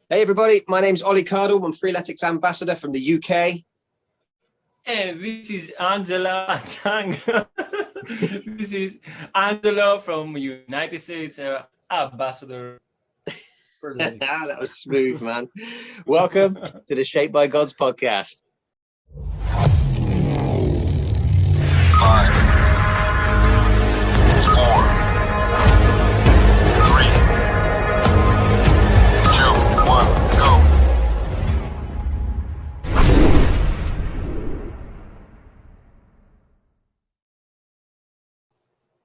Hey everybody, my name's Oli Cardle. I'm Freeletics Ambassador from the UK. And this is Angela Chang. This is Angelo from United States, Ambassador. That was smooth, man. Welcome to the Shaped by Gods podcast. 5, 4, 3, 2, 1, go.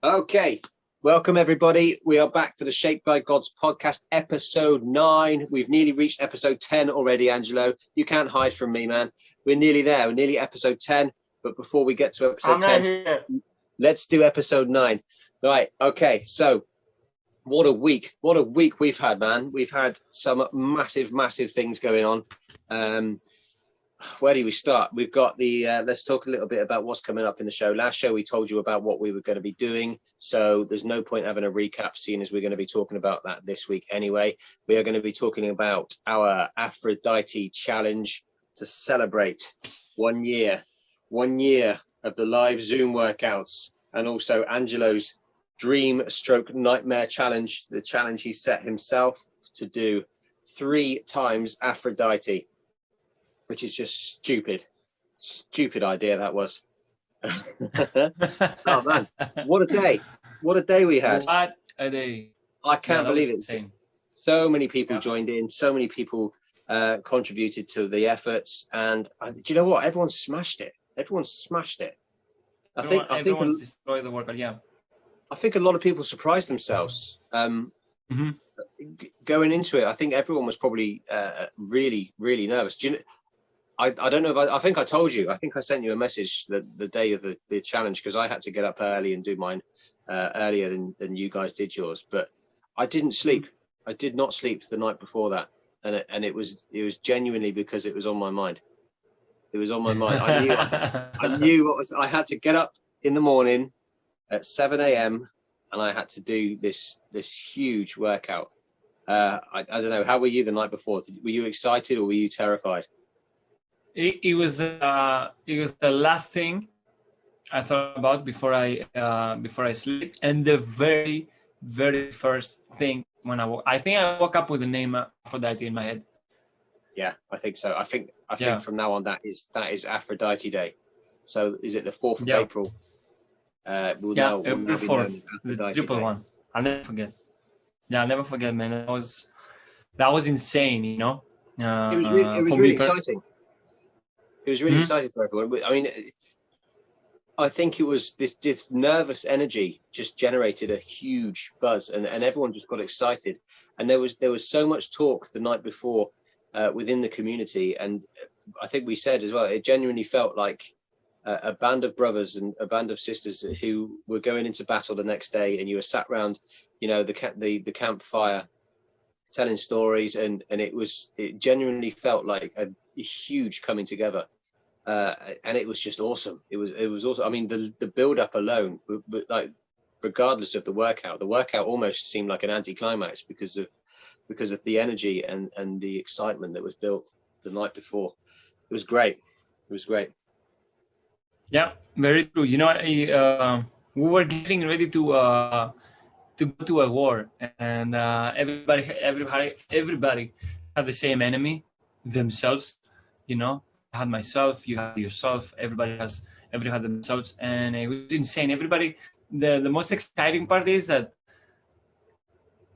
Okay, welcome everybody. We are back for the Shaped by Gods podcast, episode 9. We've nearly reached episode 10 already, Angelo. You can't hide from me, man. We're nearly there. We're nearly episode 10. But before we get to episode 10, let's do episode 9. Right, okay, so what a week we've had, man. We've had some massive things going on. Where do we start? We've got the let's talk a little bit about what's coming up in the show. Last show we told you about what we were going to be doing, so there's no point having a recap, seeing as we're going to be talking about that this week anyway. We are going to be talking about our Aphrodite challenge to celebrate 1 year of the live Zoom workouts, and also Angelo's dream stroke nightmare challenge, the challenge he set himself to do 3 times Aphrodite, which is just stupid idea that was. Oh man, what a day we had. What a day. I can't believe it. Insane. So many people joined in, so many people contributed to the efforts, and do you know what? Everyone smashed it. I think everyone's destroyed the workout. Yeah, I think a lot of people surprised themselves going into it. I think everyone was probably really nervous. Do you know, I don't know if I think I told you. I think I sent you a message the day of the challenge, because I had to get up early and do mine earlier than you guys did yours. But I didn't sleep. I did not sleep the night before that, and it was genuinely because it was on my mind. It was on my mind. I knew what was. I had to get up in the morning at 7 a.m. and I had to do this huge workout. I don't know. How were you the night before? Were you excited or were you terrified? It was the last thing I thought about before I sleep, and the very first thing when I woke. I think I woke up with the name Aphrodite in my head. Yeah, I think so. I think from now on that is Aphrodite Day. So is it the 4th of April? April 4th, the triple one. I'll never forget. Yeah, I'll never forget, man. That was insane, you know. It was really exciting. It was really exciting for everyone. I mean, I think it was this nervous energy just generated a huge buzz, and everyone just got excited. And there was so much talk the night before within the community, and I think we said as well, it genuinely felt like a band of brothers and a band of sisters who were going into battle the next day, and you were sat around, you know, the campfire, telling stories, and it genuinely felt like a huge coming together, and it was just awesome. It was awesome. I mean, the build up alone, but like regardless of the workout almost seemed like an anticlimax because of the energy and the excitement that was built the night before. It was great. Yeah, very true. You know, we were getting ready to go to a war, and everybody had the same enemy, themselves. You know, I had myself, you had yourself, everybody had themselves, and it was insane. Everybody, the most exciting part is that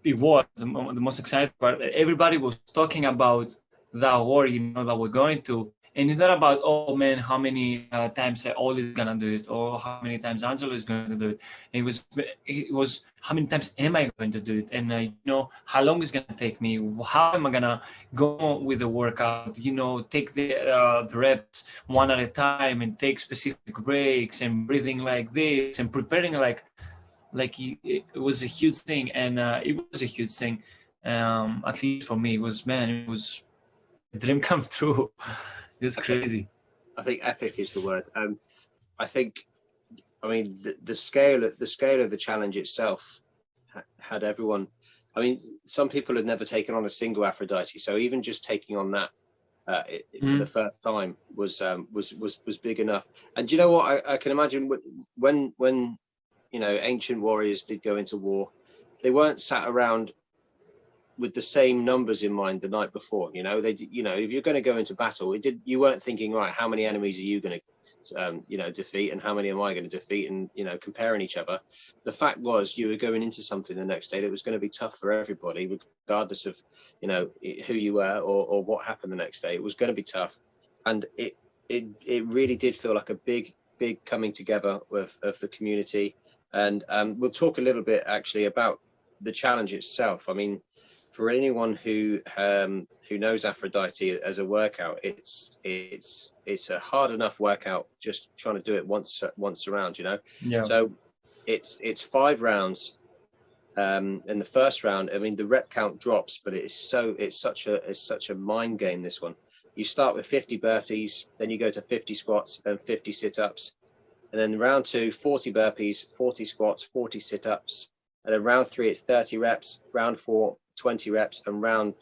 it was the most exciting part. Everybody was talking about the war, you know, that we're going to. And it's not about, oh man, how many times Oli is gonna do it, or how many times Angelo is going to do it. It was how many times am I going to do it, and you know, how long is gonna take me? How am I gonna go with the workout? You know, take the reps one at a time, and take specific breaks, and breathing like this, and preparing like it was a huge thing, and it was a huge thing. At least for me, it was a dream come true. It's crazy. I think epic is the word. I mean, the scale of the challenge itself had everyone I mean, some people had never taken on a single Aphrodite, so even just taking on that for the first time was big enough. And do you know what? I can imagine when you know, ancient warriors did go into war, they weren't sat around with the same numbers in mind the night before. You know, you know, if you're going to go into battle, you weren't thinking, right, how many enemies are you going to you know, defeat, and how many am I going to defeat, and, you know, comparing each other. The fact was, you were going into something the next day that was going to be tough for everybody, regardless of, you know, who you were or what happened the next day. It was going to be tough, and it really did feel like a big coming together of the community. And we'll talk a little bit actually about the challenge itself. I mean, for anyone who knows Aphrodite as a workout, it's a hard enough workout just trying to do it once around, you know. Yeah. So it's 5 rounds. In the first round, I mean, the rep count drops, but it's such a mind game, this one. You start with 50 burpees, then you go to 50 squats, then 50 sit-ups, and then round 2, 40 burpees, 40 squats, 40 sit-ups, and then round 3 it's 30 reps, round 4 20 reps, and round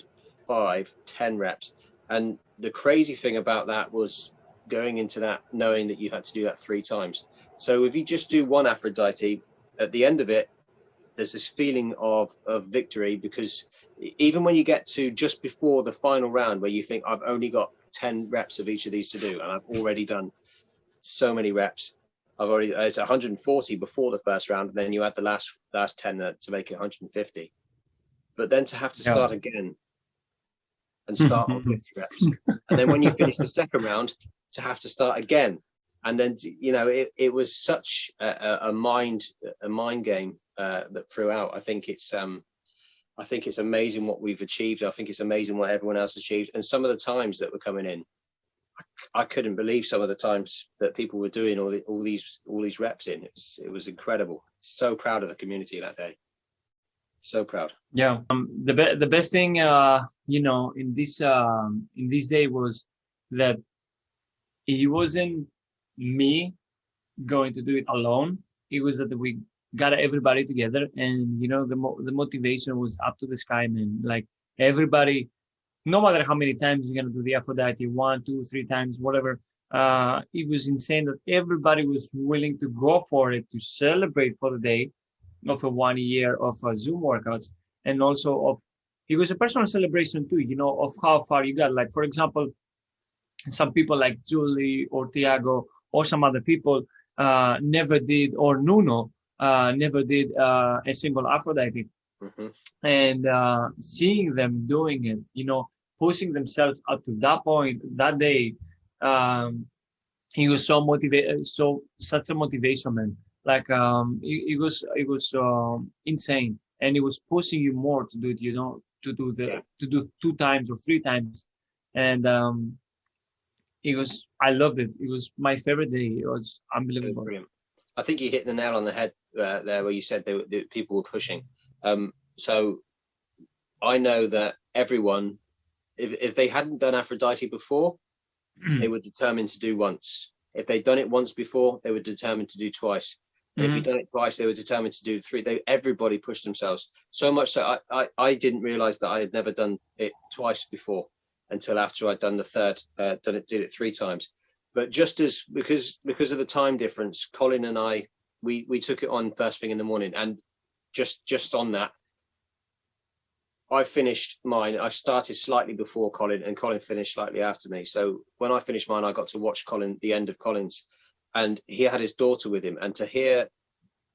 5 10 reps. And the crazy thing about that was going into that knowing that you had to do that 3 times. So if you just do one Aphrodite, at the end of it, there's this feeling of victory, because even when you get to just before the final round, where you think, I've only got 10 reps of each of these to do, and I've already done so many reps. It's 140 before the first round, and then you add the last 10 to make it 150. But then to have to start again and start on 50 reps, and then when you finish the second round, to have to start again, and then, you know, it was such a mind game that throughout. I think it's amazing what we've achieved. I think it's amazing what everyone else achieved, and some of the times that were coming in, I couldn't believe some of the times that people were doing all these reps in. It was incredible. So proud of the community that day. So proud. Yeah. The best thing, you know, in this day was that it wasn't me going to do it alone. It was that we got everybody together, and, you know, the motivation was up to the sky, man. Like, everybody, no matter how many times you're gonna do the Aphrodite, 1, 2, 3 times, whatever. It was insane that everybody was willing to go for it, to celebrate for the day of a 1 year of Zoom workouts, and also it was a personal celebration too, you know, of how far you got. Like, for example, some people like Julie or Tiago or some other people never did, or Nuno never did a single Aphrodite. And seeing them doing it, you know, pushing themselves up to that point that day, it was so motivated, such a motivation, man. Like, it was insane, and it was pushing you more to do it, you know, to do 2 times or 3 times. And I loved it. It was my favorite day. It was unbelievable. Brilliant. I think you hit the nail on the head there, where you said people were pushing. So I know that everyone, if they hadn't done Aphrodite before, they were determined to do once. If they'd done it once before, they were determined to do twice. And if you'd done it twice, they were determined to do 3. Everybody pushed themselves so much so I didn't realize that I had never done it twice before until after I'd done the third, did it 3 times. But just because of the time difference, Colin and I, we took it on first thing in the morning, and just on that, I finished mine. I started slightly before Colin, and Colin finished slightly after me. So when I finished mine, I got to watch the end of Colin's, and he had his daughter with him, and to hear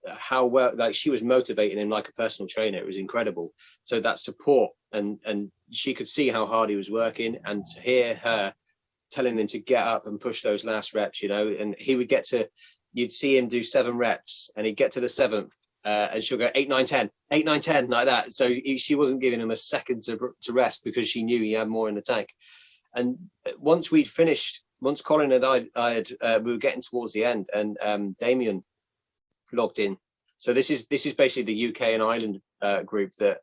how well, like, she was motivating him like a personal trainer, it was incredible. So that support, and she could see how hard he was working, and to hear her telling him to get up and push those last reps, you know, and he would you'd see him do 7 reps, and he'd get to the 7th, and she'll go 8, 9, 10, 8, 9, 10, like that. So she wasn't giving him a second to rest, because she knew he had more in the tank. And once we'd finished, once Colin and we were getting towards the end, and Damien logged in. So this is basically the UK and Ireland group that,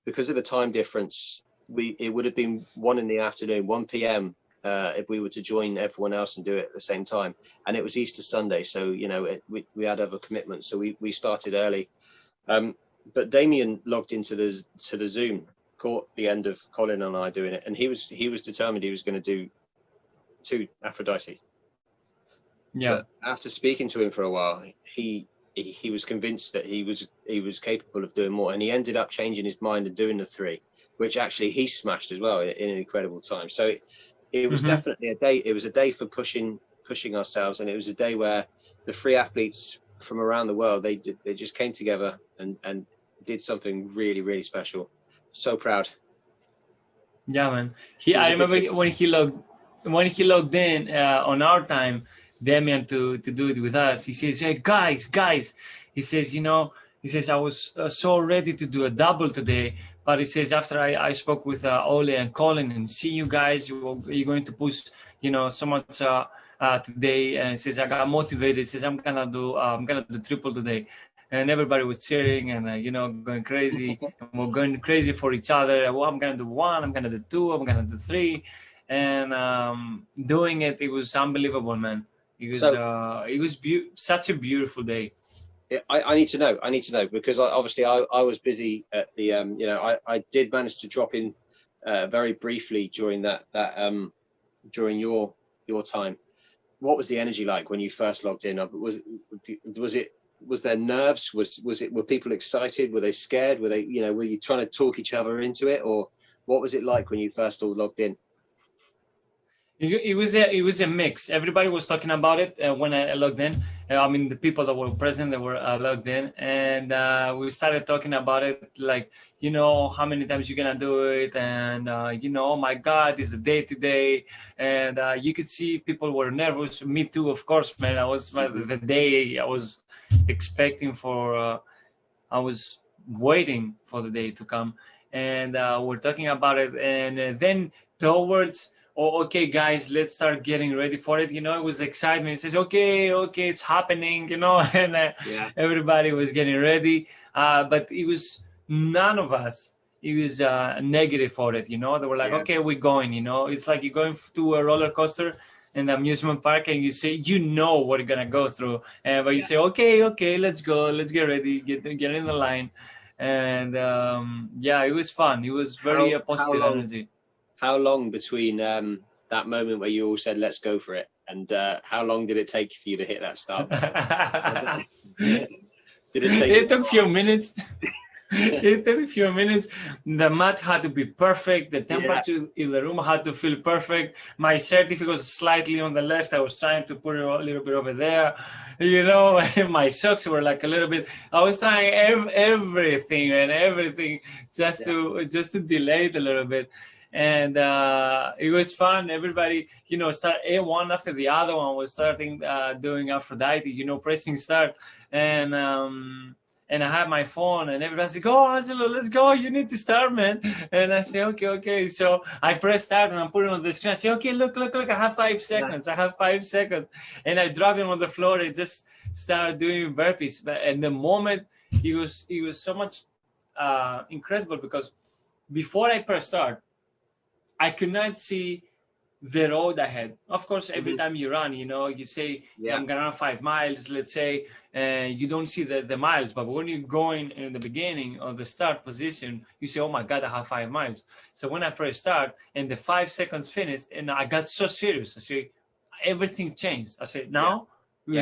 because of the time difference, it would have been 1 in the afternoon, 1 p.m. If we were to join everyone else and do it at the same time. And it was Easter Sunday, so, you know, we had other commitments, so we started early. but Damien logged into the Zoom, caught the end of Colin and I doing it, and he was determined he was going to do 2 Aphrodite. Yeah. But after speaking to him for a while, he was convinced that he was capable of doing more, and he ended up changing his mind and doing the 3, which actually he smashed as well in an incredible time. So it was definitely a day. It was a day for pushing ourselves, and it was a day where the 3 athletes from around the world they just came together and did something really, really special. So proud. Yeah, man. I remember when he logged in on our time, Damien to do it with us. He says, "Hey guys," he says, I was so ready to do a double today, but he says after I spoke with Oli and Colin and see you guys, you're going to push, so much today, and he says I got motivated. He says I'm gonna do triple today, and everybody was cheering and going crazy. And we're going crazy for each other. Well, I'm gonna do 1, I'm gonna do 2, I'm gonna do 3, and doing it. It was unbelievable, man. It was such a beautiful day. I need to know because obviously I was busy at the I did manage to drop in very briefly during that during your time. What was the energy like when you first logged in? Was there nerves? Were people excited? Were they scared? Were they were you trying to talk each other into it, or what was it like when you first all logged in? It was a mix. Everybody was talking about it when I logged in. I mean, the people that were present, that were logged in, and we started talking about it, like, how many times you're gonna do it, and oh my God, it's the day today, and you could see people were nervous. Me too, of course, man. I was the day I was expecting for. I was waiting for the day to come, and we're talking about it, and then towards. Oh, okay, guys, let's start getting ready for it. It was excitement. It says, okay, it's happening, and everybody was getting ready. But it was none of us. It was negative for it, They were like, okay, we're going, It's like you're going to a roller coaster in the amusement park and you say, what you're going to go through. But you say, okay, let's go. Let's get ready, get in the line. And, it was fun. It was very positive energy. How long between that moment where you all said, let's go for it, and how long did it take for you to hit that start? It took a few minutes. It took a few minutes. The mat had to be perfect. The temperature in the room had to feel perfect. My certificate was slightly on the left. I was trying to put it a little bit over there. My socks were like a little bit. I was trying everything just to delay it a little bit. And it was fun. Everybody, start one after the other one was starting doing Aphrodite, pressing start. And I had my phone and everybody's like, oh, Angelo, let's go. You need to start, man. And I say, okay. So I press start and I'm putting on the screen. I say, okay, look. I have 5 seconds. And I drop him on the floor and just start doing burpees. And the moment it was so much incredible because before I press start, I could not see the road ahead. Of course, every time you run, you say, I'm going to run 5 miles, let's say, you don't see the miles. But when you're going in the beginning of the start position, you say, oh my God, I have 5 miles. So when I press start and the 5 seconds finished, and I got so serious, I say, everything changed. I said, now we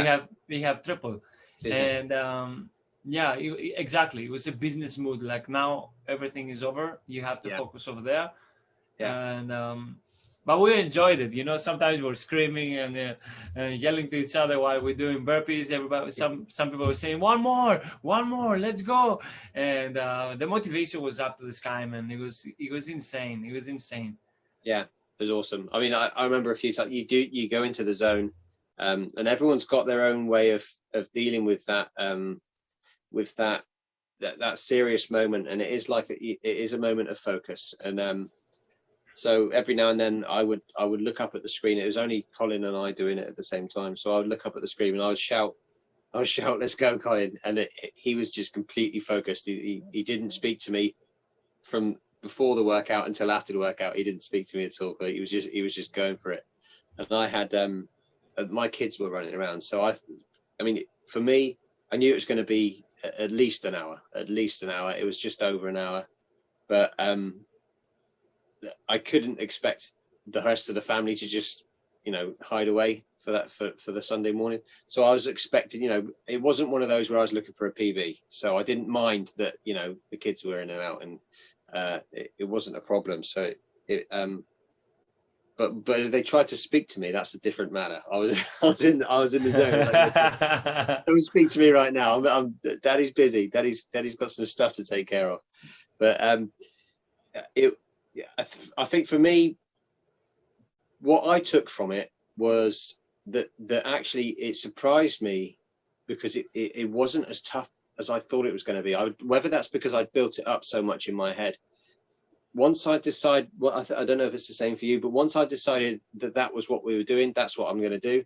have triple. Business. And exactly. It was a business mood. Like now everything is over. You have to focus over there. And but we enjoyed it. Sometimes we're screaming and yelling to each other while we're doing burpees. Everybody, some people were saying, one more, let's go. And the motivation was up to the sky, man. It was insane. It was insane. Yeah, it was awesome. I mean, I remember a few times you go into the zone, and everyone's got their own way of dealing with that serious moment, and it is a moment of focus. And so every now and then I would look up at the screen. It was only Colin and I doing it at the same time. So I would look up at the screen and I would shout, let's go, Colin. And he was just completely focused. He didn't speak to me from before the workout until after the workout. He didn't speak to me at all. But he was just going for it. And I had, my kids were running around. So I mean, for me, I knew it was going to be at least an hour. It was just over an hour, but I couldn't expect the rest of the family to just, hide away for the Sunday morning. So I was expecting, it wasn't one of those where I was looking for a PB. So I didn't mind that, the kids were in and out, and it wasn't a problem. So but if they tried to speak to me, that's a different matter. I was in the zone. Like, don't speak to me right now. Daddy's busy. Daddy's got some stuff to take care of. But I think for me, what I took from it was that actually it surprised me, because it wasn't as tough as I thought it was going to be. Whether that's because I built it up so much in my head. Once I decide, well, I don't know if it's the same for you, but once I decided that was what we were doing, that's what I'm going to do,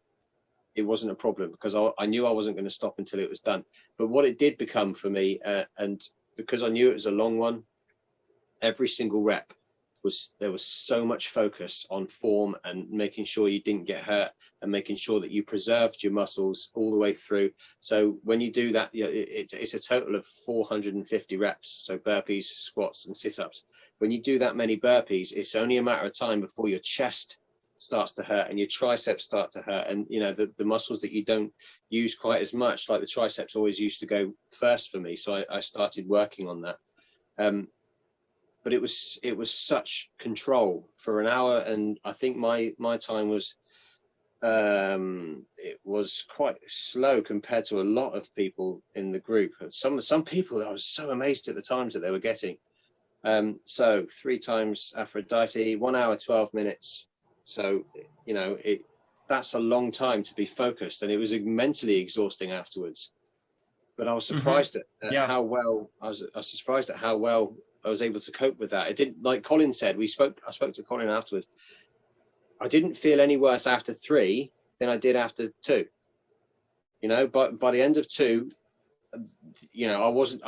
it wasn't a problem, because I knew I wasn't going to stop until it was done. But what it did become for me, and because I knew it was a long one, every single rep there was so much focus on form and making sure you didn't get hurt, and making sure that you preserved your muscles all the way through. So when you do that, it's a total of 450 reps. So burpees, squats, and sit-ups. When you do that many burpees, it's only a matter of time before your chest starts to hurt and your triceps start to hurt. And, the muscles that you don't use quite as much, like the triceps always used to go first for me. So I started working on that. But it was such control for an hour. And I think my time was, it was quite slow compared to a lot of people in the group. Some people, I was so amazed at the times that they were getting. So 3 times Aphrodite, 1 hour, 12 minutes. So, that's a long time to be focused, and it was mentally exhausting afterwards. But I was surprised at how well, I was surprised at how well I was able to cope with that. It didn't, like Colin said, I spoke to Colin afterwards. I didn't feel any worse after 3 than I did after 2. But by the end of 2, I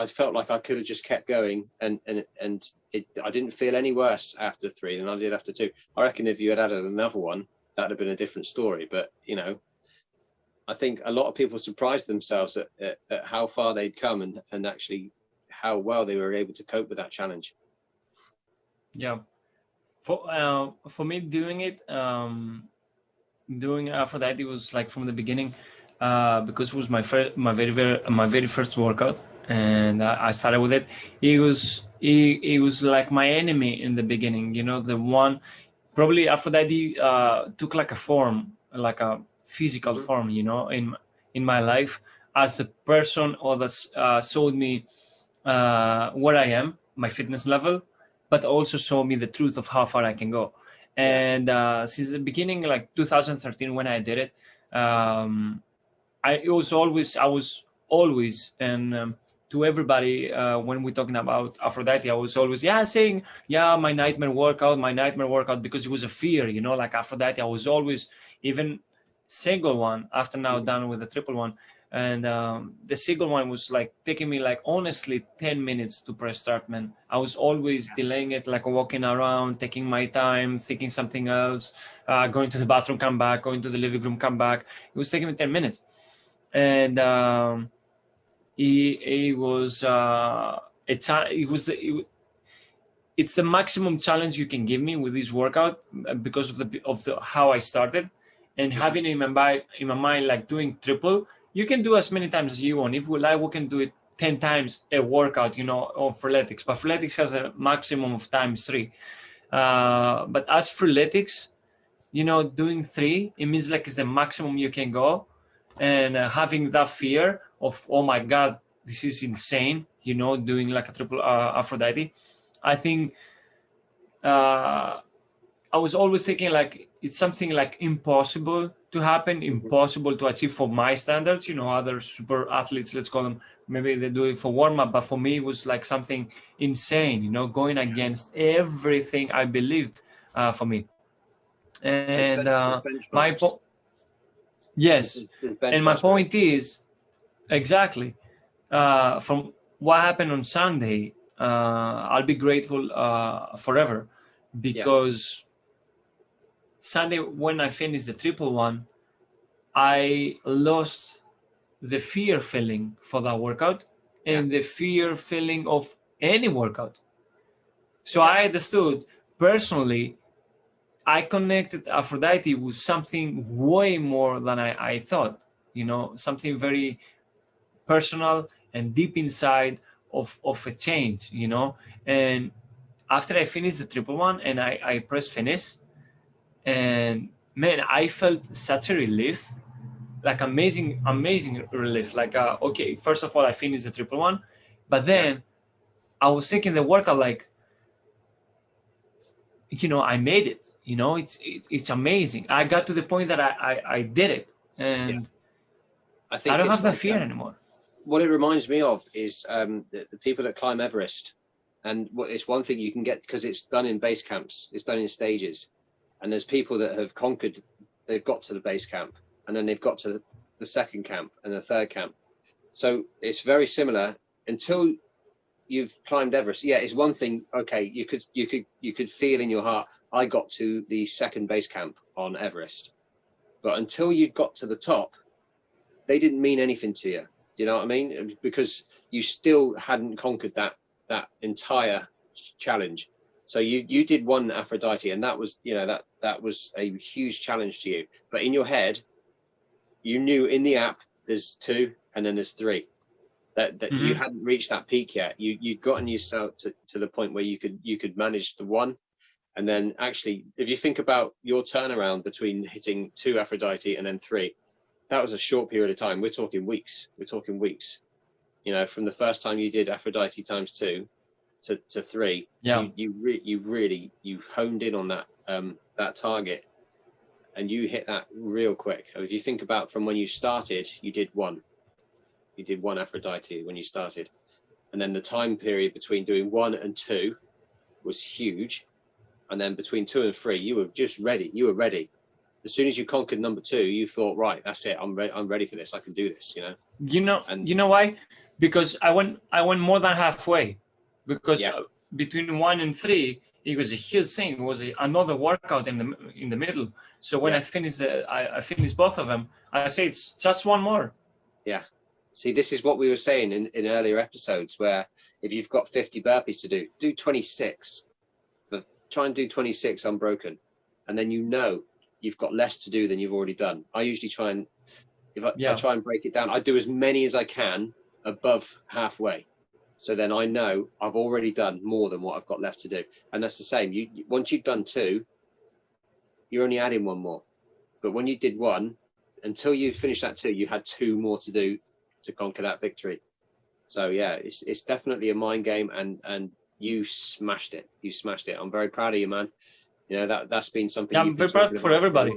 felt like I could have just kept going, and I didn't feel any worse after 3 than I did after 2. I reckon if you had added another one, that'd have been a different story. But, I think a lot of people surprised themselves at how far they'd come, and actually how well they were able to cope with that challenge. Yeah. For me, doing Aphrodite was like from the beginning, because it was my very first workout, and I started with it. It was like my enemy in the beginning, the one. Probably Aphrodite took like a form, like a physical form, in my life, as the person that showed me where I am, my fitness level, but also showed me the truth of how far I can go. And since the beginning, like 2013, when I did it, I was always, and to everybody, when we're talking about Aphrodite, I was always, saying, my nightmare workout, because it was a fear, like Aphrodite. I was always, even single one, after now done with the triple one. And the single one was like taking me like honestly 10 minutes to press start, man. I was always delaying it, like walking around, taking my time, thinking something else, going to the bathroom, come back, going to the living room, come back. It was taking me 10 minutes. And it's the maximum challenge you can give me with this workout, because of the how I started, and having in my mind like doing triple. You can do as many times as you want. If we like, we can do it 10 times a workout, on Freeletics. But Freeletics has a maximum of times 3. But as Freeletics, doing 3, it means like it's the maximum you can go. And having that fear of, oh my God, this is insane, doing like a triple Aphrodite. I think I was always thinking like it's something like impossible to happen, impossible to achieve for my standards. Other super athletes, let's call them, maybe they do it for warm-up, but for me it was like something insane, going against everything I believed for me. And my point is exactly from what happened on Sunday, I'll be grateful forever, because Sunday, when I finished the triple one, I lost the fear feeling for that workout, and the fear feeling of any workout. So I understood personally, I connected Aphrodite with something way more than I thought, you know, something very personal and deep inside of a change, you know. And after I finished the triple one and I pressed finish, and man, I felt such a relief, like amazing relief. Like, okay, first of all, I finished the triple one, but then I was thinking the workout, like, you know, I made it, you know, it's amazing. I got to the point that I did it, and I don't have that fear anymore. What it reminds me of is the people that climb Everest, and it's one thing you can get, because it's done in base camps, it's done in stages, and there's people that have conquered, they've got to the base camp, and then they've got to the second camp and the third camp. So it's very similar until you've climbed Everest. Yeah, it's one thing. Okay, you could feel in your heart, I got to the second base camp on Everest, but until you got to the top, they didn't mean anything to you. You know what I mean? Because you still hadn't conquered that entire challenge. So you did one Aphrodite, and that was, you know, that was a huge challenge to you. But in your head, you knew in the app there's 2 and then there's 3. That you hadn't reached that peak yet. You'd gotten yourself to the point where you could manage the 1. And then actually, if you think about your turnaround between hitting 2 Aphrodite and then 3, that was a short period of time. We're talking weeks. You know, from the first time you did Aphrodite times 2 to 3, you really honed in on that target, and you hit that real quick. If you think about from when you started, you did one Aphrodite when you started, and then the time period between doing 1 and 2 was huge, and then between 2 and 3, you were just ready. You were ready. As soon as you conquered number 2, you thought, right, that's it. I'm ready for this. I can do this. You know. You know why? Because I went more than halfway. Because between 1 and 3, it was a huge thing. It was another workout in the middle. So when I finished I finished both of them. I say it's just one more. Yeah. See, this is what we were saying in earlier episodes, where if you've got 50 burpees to do 26. So try and do 26 unbroken, and then you know you've got less to do than you've already done. I usually try and I try and break it down. I do as many as I can above halfway, so then I know I've already done more than what I've got left to do. And that's the same. Once you've done 2, you're only adding 1 more. But when you did 1, until you finished that 2, you had 2 more to do to conquer that victory. So yeah, it's definitely a mind game, and you smashed it. I'm very proud of you, man. You know, that's been something. Yeah, I'm very proud for everybody.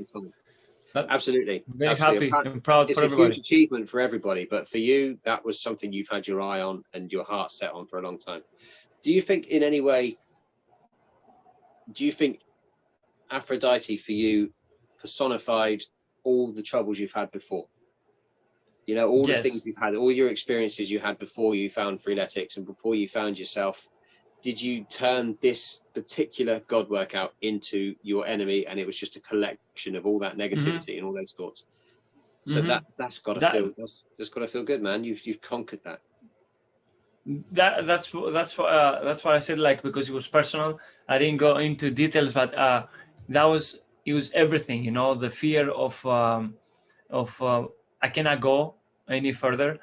Absolutely. I'm very happy and proud for everybody. It's a huge achievement for everybody, but for you, that was something you've had your eye on and your heart set on for a long time. Do you think in any way, Aphrodite for you personified all the troubles you've had before? You know, all the things you've had, all your experiences you had before you found Freeletics and before you found yourself. Did you turn this particular God workout into your enemy, and it was just a collection of all that negativity and all those thoughts? So that's got to feel good, man. You've conquered that. That's what I said. Like, because it was personal, I didn't go into details, but it was everything. You know, the fear of I cannot go any further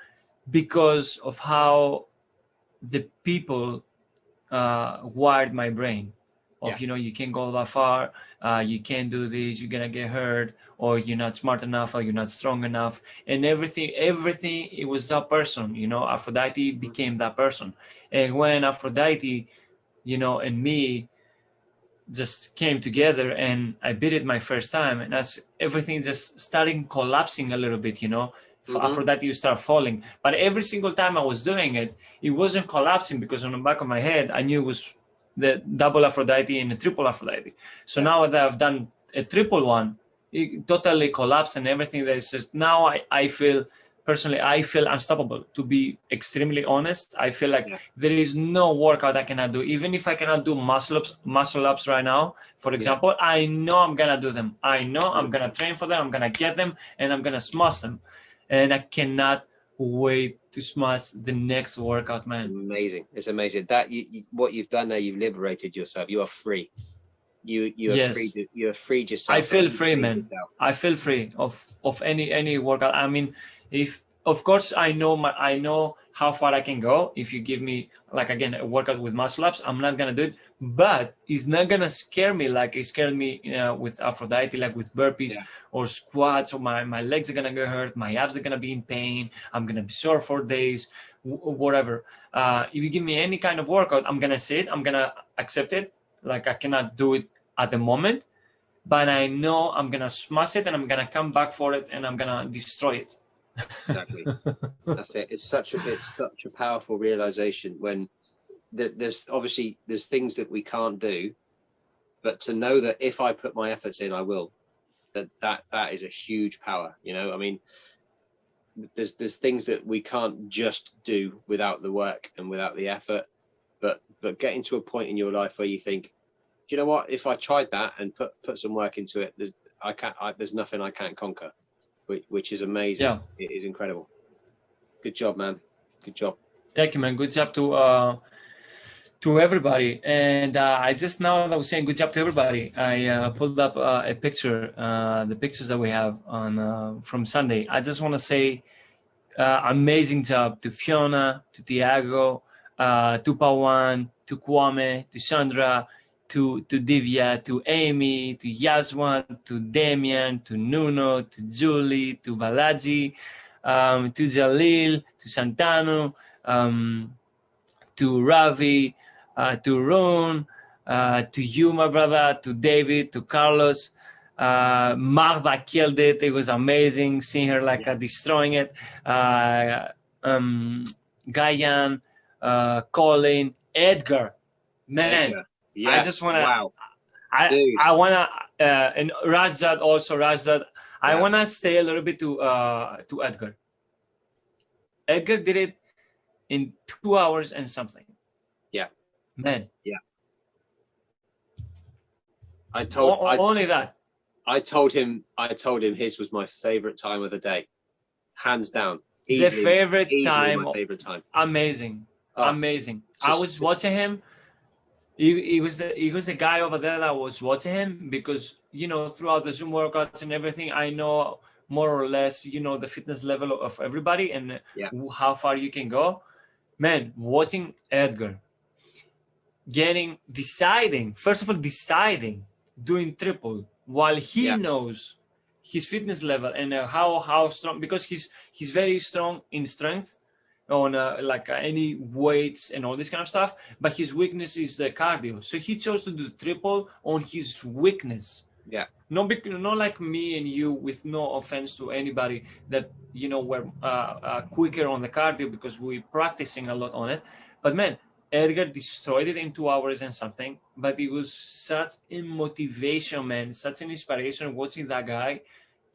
because of how the people wired my brain of, you know, you can't go that far, you can't do this, you're gonna get hurt, or you're not smart enough, or you're not strong enough, and everything it was that person, you know. Aphrodite became that person. And when Aphrodite, you know, and me just came together and I beat it my first time, and as everything just started collapsing a little bit, you know, for Aphrodite you start falling. But every single time I was doing it, it wasn't collapsing, because on the back of my head I knew it was the double Aphrodite and a triple Aphrodite. So now that I've done a triple one, it totally collapsed, and everything that is just now I feel personally, I feel unstoppable. To be extremely honest, I feel like there is no workout I cannot do. Even if I cannot do muscle ups right now, for example, I know I'm gonna do them. I know I'm gonna train for them. I'm gonna get them, and I'm gonna smash them. And I cannot wait to smash the next workout, man. Amazing. It's amazing that what you've done there. You've liberated yourself. You are free. You Yes. have freed yourself. I feel free, man. I feel free of any workout. I mean, if of course I know how far I can go. If you give me, like, again, a workout with muscle ups, I'm not gonna do it. But it's not gonna scare me like it scared me with Aphrodite, like with burpees or squats. Or my legs are gonna get hurt. My abs are gonna be in pain. I'm gonna be sore for days, whatever. If you give me any kind of workout, I'm gonna see it. I'm gonna accept it. Like, I cannot do it at the moment, but I know I'm gonna smash it and I'm gonna come back for it and I'm gonna destroy it. Exactly. That's it. It's such a powerful realization when there's things that we can't do, but to know that if I put my efforts in, I will. That is a huge power. You know, I mean, there's things that we can't just do without the work and without the effort, but getting to a point in your life where you think, do you know what? If I tried that and put some work into it, there's nothing I can't conquer, which is amazing. Yeah. It is incredible. Good job, man. Good job. Thank you, man. Good job to everybody. And I just, now that I was saying good job to everybody, I pulled up a picture, the pictures that we have on from Sunday. I just want to say amazing job to Fiona, to Tiago, to Pawan, to Kwame, to Sandra, to Divya, to Amy, to Yaswan, to Damian, to Nuno, to Julie, to Balaji, to Jalil, to Santanu, to Ravi, to Ron, to you, my brother, to David, to Carlos. Magda killed it. It was amazing seeing her destroying it. Gayan, Colin, Edgar, man. Edgar. Yes. I just want to. Wow. I want to, and Rajad also. Rajad, I want to stay a little bit to Edgar. Edgar did it in 2 hours and something. Yeah. Man. Yeah. I told him his was my favorite time of the day, hands down. Easily, my favorite time. Amazing. Amazing. I was watching him. He was the guy over there that was watching him because, you know, throughout the Zoom workouts and everything, I know more or less, you know, the fitness level of everybody and how far you can go. Man, watching Edgar deciding, doing triple while he knows his fitness level and how strong, because he's very strong in strength on any weights and all this kind of stuff, but his weakness is the cardio. So he chose to do triple on his weakness. Yeah. Not like me and you, with no offense to anybody, that, you know, we're quicker on the cardio because we're practicing a lot on it. But man, Edgar destroyed it in 2 hours and something, but it was such a motivation, man, such an inspiration watching that guy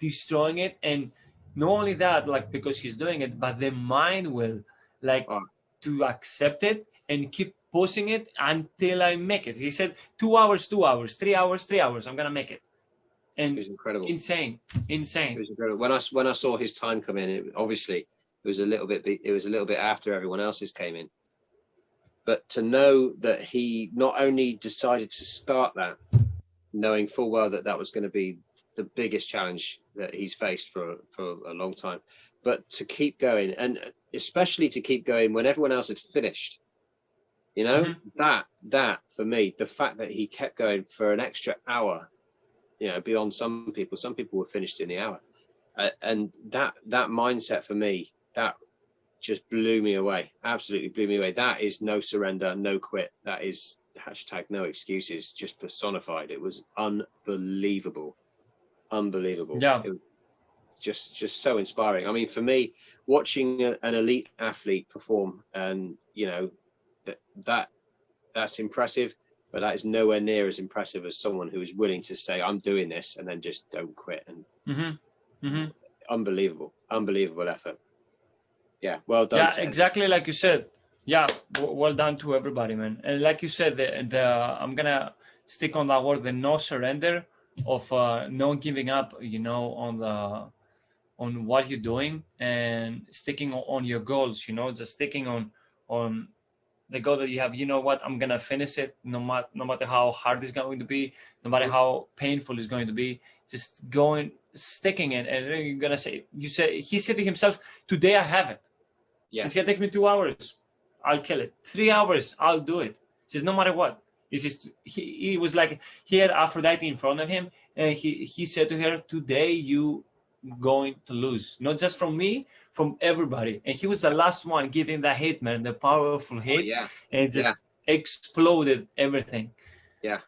destroying it. And not only that, like, because he's doing it, but the mind will, to accept it and keep pushing it until I make it. He said 2 hours, 2 hours, 3 hours, 3 hours, I'm going to make it. And it was incredible. Insane. It was incredible. When I saw his time come in, it was a little bit after everyone else's came in. But to know that he not only decided to start that, knowing full well that was going to be the biggest challenge that he's faced for a long time, but to keep going, and especially to keep going when everyone else had finished. You know, that for me, the fact that he kept going for an extra hour, you know, beyond some people were finished in the hour, and that mindset for me, that just blew me away. Absolutely blew me away. That is no surrender, no quit. That is #no excuses, just personified. It was unbelievable. Yeah. It was just so inspiring. I mean, for me, watching an elite athlete perform, and you know, that's impressive, but that is nowhere near as impressive as someone who is willing to say, I'm doing this, and then just don't quit. And unbelievable effort. Yeah, well done. Yeah, exactly like you said. Yeah, well done to everybody, man. And like you said, I'm gonna stick on that word, the no surrender, of not giving up, you know, what you're doing and sticking on your goals, just sticking on the goal that you have. You know what, I'm gonna finish it no matter how hard it's going to be, no matter how painful it's going to be. Just sticking it, and then you're gonna say, he said to himself, today I have it. Yeah. It's gonna take me 2 hours, I'll kill it. 3 hours, I'll do it. He says, no matter what. He was like, he had Aphrodite in front of him, and he said to her, today you going to lose, not just from me, from everybody. And he was the last one giving the hate, man, the powerful hate. And just exploded everything. Yeah,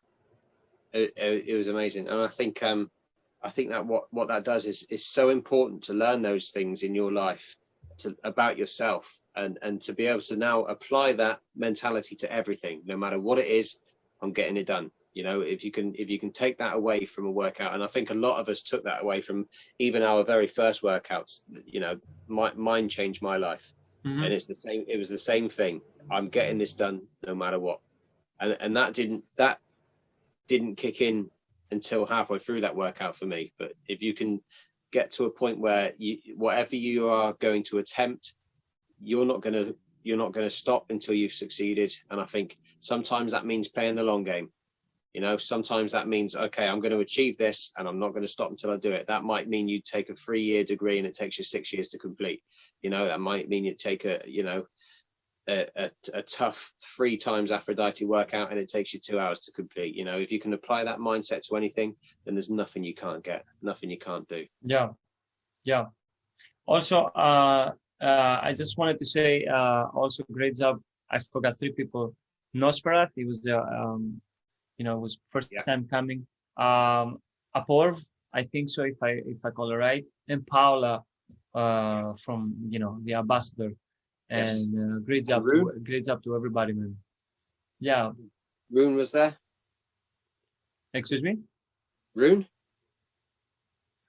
it was amazing. And I think that what that does is so important to learn those things in your life about yourself, and to be able to now apply that mentality to everything, no matter what it is. I'm getting it done. If you can take that away from a workout, and I think a lot of us took that away from even our very first workouts. Mine changed my life, and it's the same. It was the same thing. I'm getting this done no matter what, and that didn't kick in until halfway through that workout for me. But if you can get to a point where whatever you are going to attempt, you're not going to stop until you've succeeded. And I think sometimes that means playing the long game. Sometimes that means, okay, I'm going to achieve this and I'm not going to stop until I do it. That might mean you take a 3-year degree and it takes you 6 years to complete. That might mean you take a tough 3 times Aphrodite workout and it takes you 2 hours to complete. If you can apply that mindset to anything, then there's nothing you can't get, nothing you can't do. Yeah. Also, I just wanted to say, also great job. I forgot 3 people. Nosferat, he was was first time coming. Aporv, I think so, if I call it right, and Paula from the ambassador. And great job to everybody, man. Yeah. Rune was there. Excuse me? Rune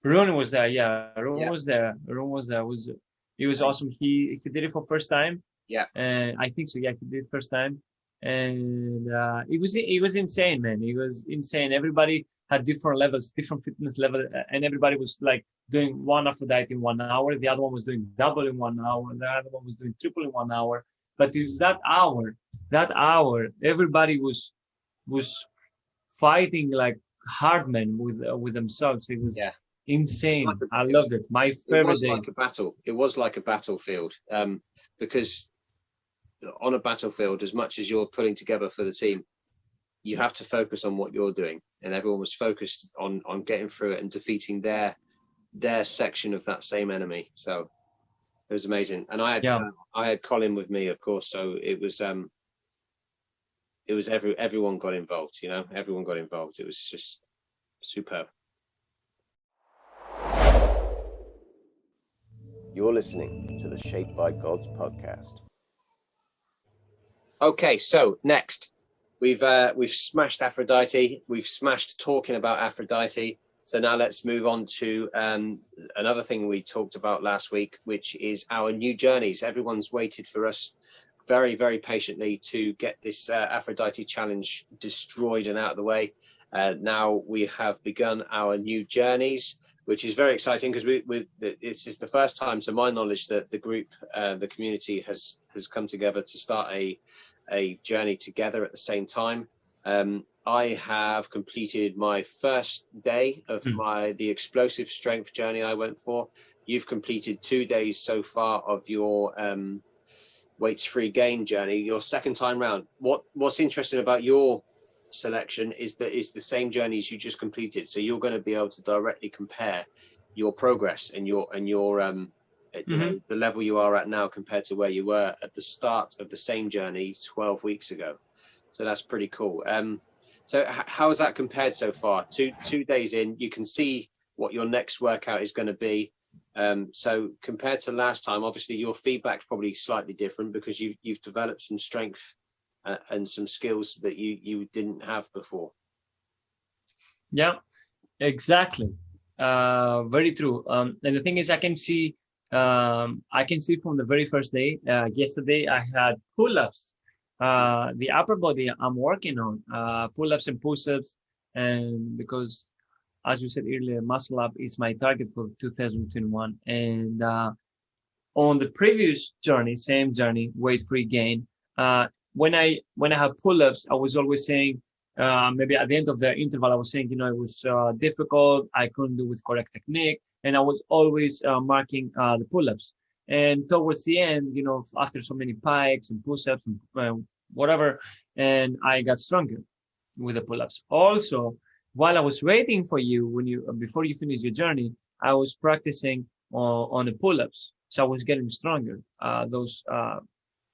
was there. Yeah, Rune was there. It was awesome. He did it for first time. Yeah. And I think so. Yeah, he did it first time. And it was insane, man. It was insane. Everybody had different levels, different fitness level, and everybody was like doing one Aphrodite in 1 hour. The other one was doing double in 1 hour. The other one was doing triple in 1 hour. But it was that hour, everybody was fighting like hard men with themselves. It was insane. I loved it. My favorite day. It was like a battlefield, because on a battlefield, as much as you're putting together for the team, you have to focus on what you're doing, and everyone was focused on getting through it and defeating their section of that same enemy. So it was amazing. And I had Colin with me, of course, so it was everyone got involved. Everyone got involved. It was just superb. You're listening to the Shaped by Gods podcast. Okay, so next, we've smashed Aphrodite. We've smashed talking about Aphrodite. So now let's move on to another thing we talked about last week, which is our new journeys. Everyone's waited for us very, very patiently to get this Aphrodite challenge destroyed and out of the way. Now we have begun our new journeys, which is very exciting because this is the first time, to my knowledge, that the group, the community has come together to start a journey together at the same time. I have completed my first day of the explosive strength journey I went for. You've completed 2 days so far of your weights free gain journey, your second time round. What's interesting about your selection is that it's the same journeys you just completed, so you're going to be able to directly compare your progress and your the level you are at now compared to where you were at the start of the same journey 12 weeks ago. So that's pretty cool. So how has that compared so far? Two days in, you can see what your next workout is going to be. So compared to last time, obviously your feedback's probably slightly different because you've developed some strength and some skills that you didn't have before. Yeah, exactly. Very true. And the thing is, I can see from the very first day. Yesterday, I had pull-ups. The upper body I'm working on, pull-ups and push-ups, and because as you said earlier, muscle up is my target for 2021. And on the previous journey, same journey, weight-free gain, when I have pull-ups, I was always saying, maybe at the end of the interval, I was saying, it was difficult. I couldn't do with correct technique. And I was always marking the pull-ups. And towards the end, after so many pikes and push-ups and whatever, and I got stronger with the pull-ups. Also, while I was waiting for you, before you finish your journey, I was practicing on the pull-ups. So I was getting stronger. Those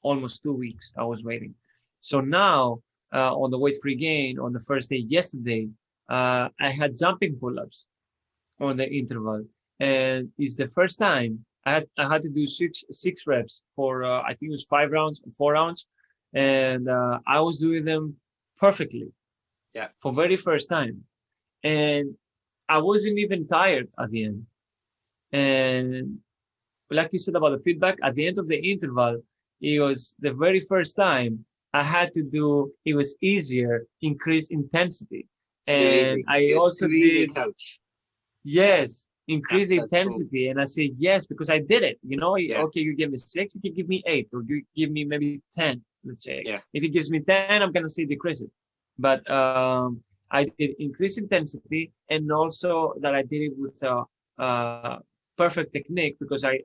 almost 2 weeks I was waiting. So now on the weight-free gain on the first day yesterday, I had jumping pull-ups on the interval, and it's the first time I had to do six reps for I think it was 5 rounds, 4 rounds, and I was doing them perfectly. Yeah. For very first time, and I wasn't even tired at the end. And like you said about the feedback, at the end of the interval, it was the very first time I had to do, it was easier, increase intensity. And I also did, coach. Yes, increase the intensity. Cool. And I said, yes, because I did it. Okay, you give me 6, you can give me 8, or you give me maybe 10, let's say. Yeah. If it gives me 10, I'm going to say decrease it. But I did increase intensity, and also that I did it with perfect technique, because I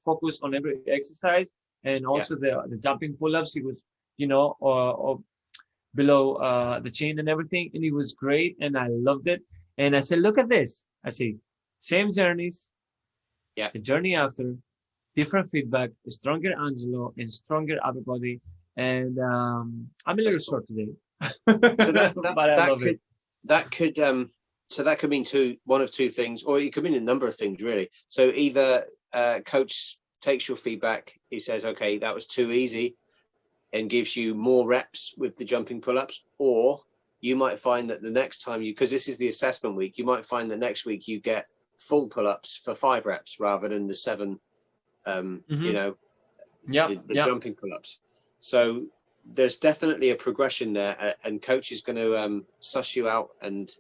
focused on every exercise, and also the jumping pull-ups. It was, below the chin and everything, and it was great, and I loved it. And I said, look at this. I see same journeys, the journey after, different feedback, a stronger Angelo and stronger upper body, and I'm a little short today. But I love it. So that could mean one of two things, or it could mean a number of things, really. So either coach takes your feedback, he says, okay, that was too easy, and gives you more reps with the jumping pull-ups, or you might find that the next time because this is the assessment week, you might find that next week you get full pull-ups for 5 reps rather than the 7, the jumping pull-ups. So there's definitely a progression there, and coach is going to suss you out and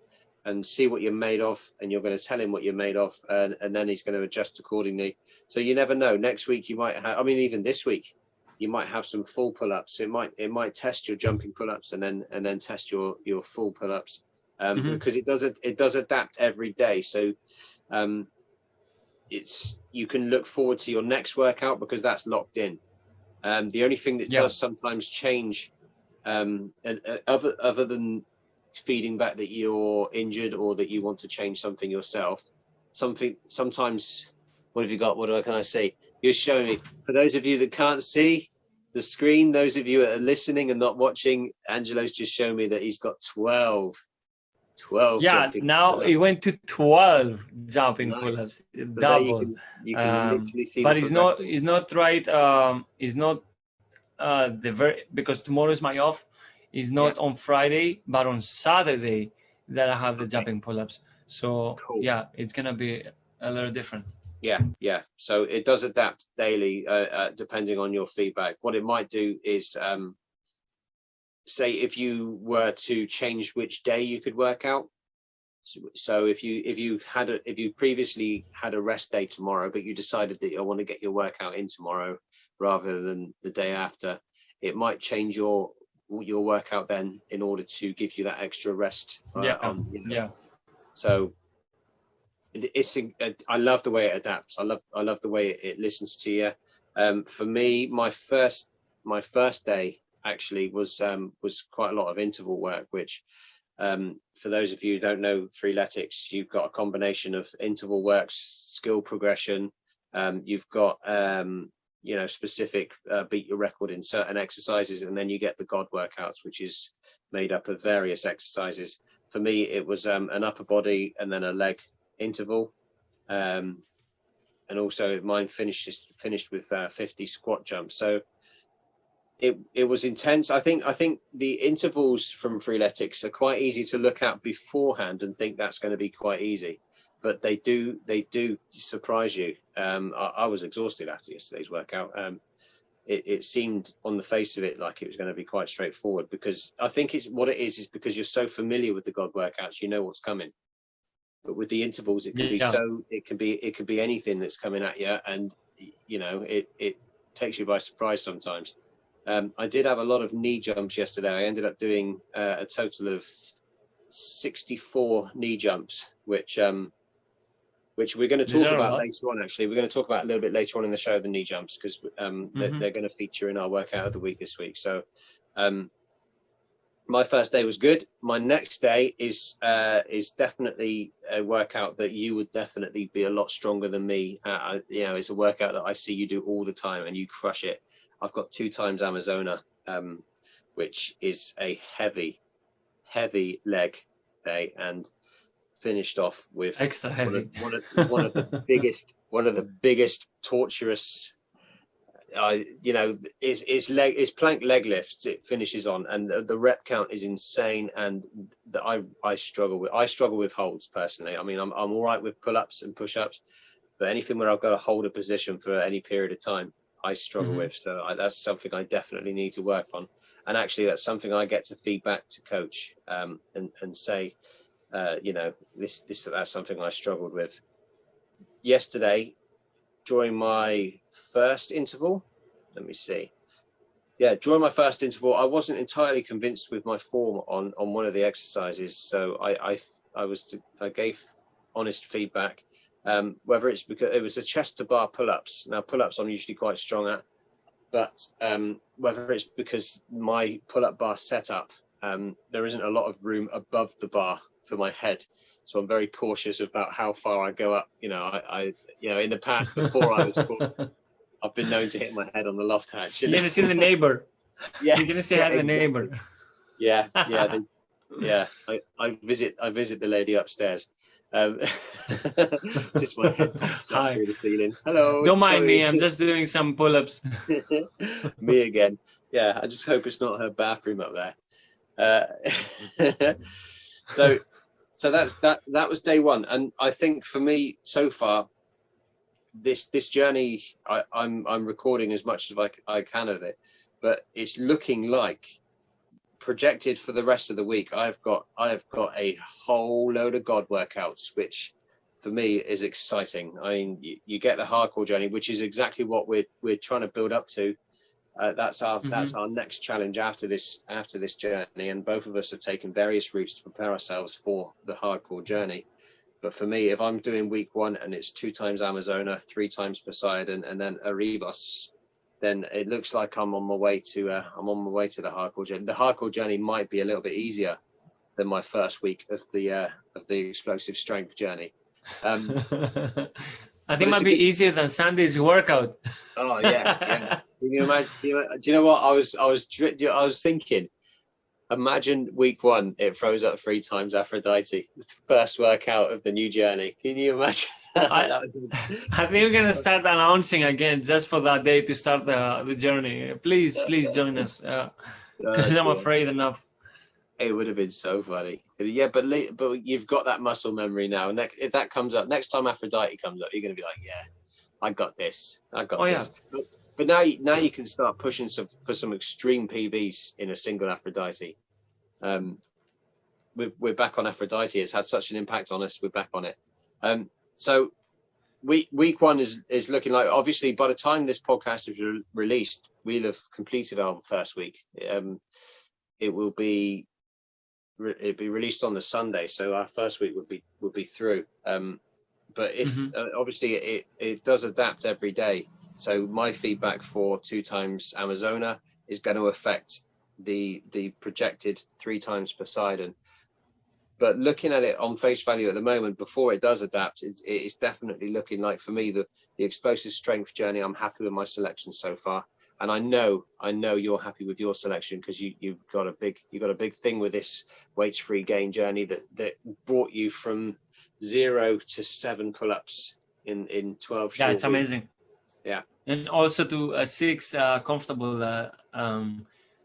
see what you're made of, and you're going to tell him what you're made of, and then he's going to adjust accordingly. So you never know. Next week you might have, even this week, you might have some full pull-ups. It might test your jumping pull-ups and then test your full pull-ups, because it does adapt every day. So you can look forward to your next workout because that's locked in. The only thing that does sometimes change, other than feeding back that you're injured or that you want to change something yourself, sometimes, what have you got? What can I say? You're showing me. For those of you that can't see the screen, those of you that are listening and not watching, Angelo's just shown me that he's got 12 jumping now pull-ups. It went to 12 jumping pull-ups. It's double. You can literally see, but it's not right. It's not because tomorrow is my off. It's not on Friday, but on Saturday that I have the jumping pull-ups. So cool. It's gonna be a little different. Yeah. So it does adapt daily, depending on your feedback. What it might do is, say if you were to change which day you could work out. So if you previously had a rest day tomorrow, but you decided that you want to get your workout in tomorrow rather than the day after, it might change your workout then in order to give you that extra rest. So I love the way it adapts. I love the way it listens to you. For me, my first day actually was quite a lot of interval work, which for those of you who don't know Freeletics, you've got a combination of interval works, skill progression. You've got specific beat your record in certain exercises, and then you get the God workouts, which is made up of various exercises. For me, it was an upper body and then a leg interval, and also mine finished with 50 squat jumps. So it was intense. I think the intervals from Freeletics are quite easy to look at beforehand and think that's going to be quite easy, but they do surprise you. I was exhausted after yesterday's workout. It seemed on the face of it like it was going to be quite straightforward, because I think what it is because you're so familiar with the God workouts, you know what's coming. But with the intervals, it can be it can be anything that's coming at you, and you know, it takes you by surprise sometimes. I did have a lot of knee jumps yesterday. I ended up doing a total of 64 knee jumps, which we're going to talk about later on. Actually, we're going to talk about a little bit later on in the show, the knee jumps, because they're going to feature in our workout of the week this week. So my first day was good. My next day is definitely a workout that you would definitely be a lot stronger than me. You know, it's a workout that I see you do all the time and you crush it. I've got 2 times Amazona, which is a heavy leg day, and finished off with extra heavy. one of the biggest torturous. You know, is plank leg lifts. It finishes on, and the rep count is insane. And I struggle with holds personally. I mean, I'm all right with pull-ups and push-ups, but anything where I've got to hold a position for any period of time, I struggle with. So that's something I definitely need to work on. And actually, that's something I get to feed back to coach and say, you know, that's something I struggled with. Yesterday, during my first interval, during my first interval, I wasn't entirely convinced with my form on one of the exercises. So I gave honest feedback. Whether it's because it was a chest to bar pull-ups. Now pull-ups I'm usually quite strong at, but whether it's because my pull-up bar setup, there isn't a lot of room above the bar for my head, so I'm very cautious about how far I go up. You know, I in the past, before I was I've been known to hit my head on the loft hatch. You're gonna see the neighbor. Yeah, you're gonna say hi to the neighbor. Yeah. I visit the lady upstairs. Just my head pops up through the ceiling. Hello. Don't mind me. I'm just doing some pull-ups. Me again. Yeah. I just hope it's not her bathroom up there. So that was day one, and I think for me so far, this journey, I'm recording as much as I can of it, but it's looking like, projected for the rest of the week, I have got a whole load of God workouts, which for me is exciting. I mean, you get the hardcore journey, which is exactly what we're trying to build up to. That's our next challenge after this journey, and both of us have taken various routes to prepare ourselves for the hardcore journey. But for me, if I'm doing week 1 and it's 2 times Amazona, 3 times Poseidon, and then Erebus, then it looks like I'm on my way to the hardcore journey. The hardcore journey might be a little bit easier than my first week of the explosive strength journey. I think it might be easier than Sunday's workout. Oh yeah. Can you imagine? Do you know what I was thinking? Imagine week 1, it throws up 3 times Aphrodite, first workout of the new journey. Can you imagine? I think we're gonna start announcing again just for that day to start the journey. Please join us. Because I'm afraid enough. It would have been so funny. Yeah, but you've got that muscle memory now. If that comes up next time, Aphrodite comes up, you're gonna be like, yeah, I got this. I got this. Yeah. But now you can start pushing for some extreme PBs in a single Aphrodite. We're back on Aphrodite. It's had such an impact on us. We're back on it. So week 1 is looking like, obviously by the time this podcast is released, we'll have completed our first week. It'll be released on the Sunday, so our first week would be through. But if obviously it does adapt every day. So my feedback for 2 times Amazona is going to affect the projected 3 times Poseidon. But looking at it on face value at the moment, before it does adapt, it's definitely looking like, for me, the explosive strength journey, I'm happy with my selection so far. And I know you're happy with your selection, because you've got a big thing with this weights-free gain journey that brought you from 0 to 7 pull-ups in 12 short Yeah, it's amazing. Weeks. Yeah. And also to 6 comfortable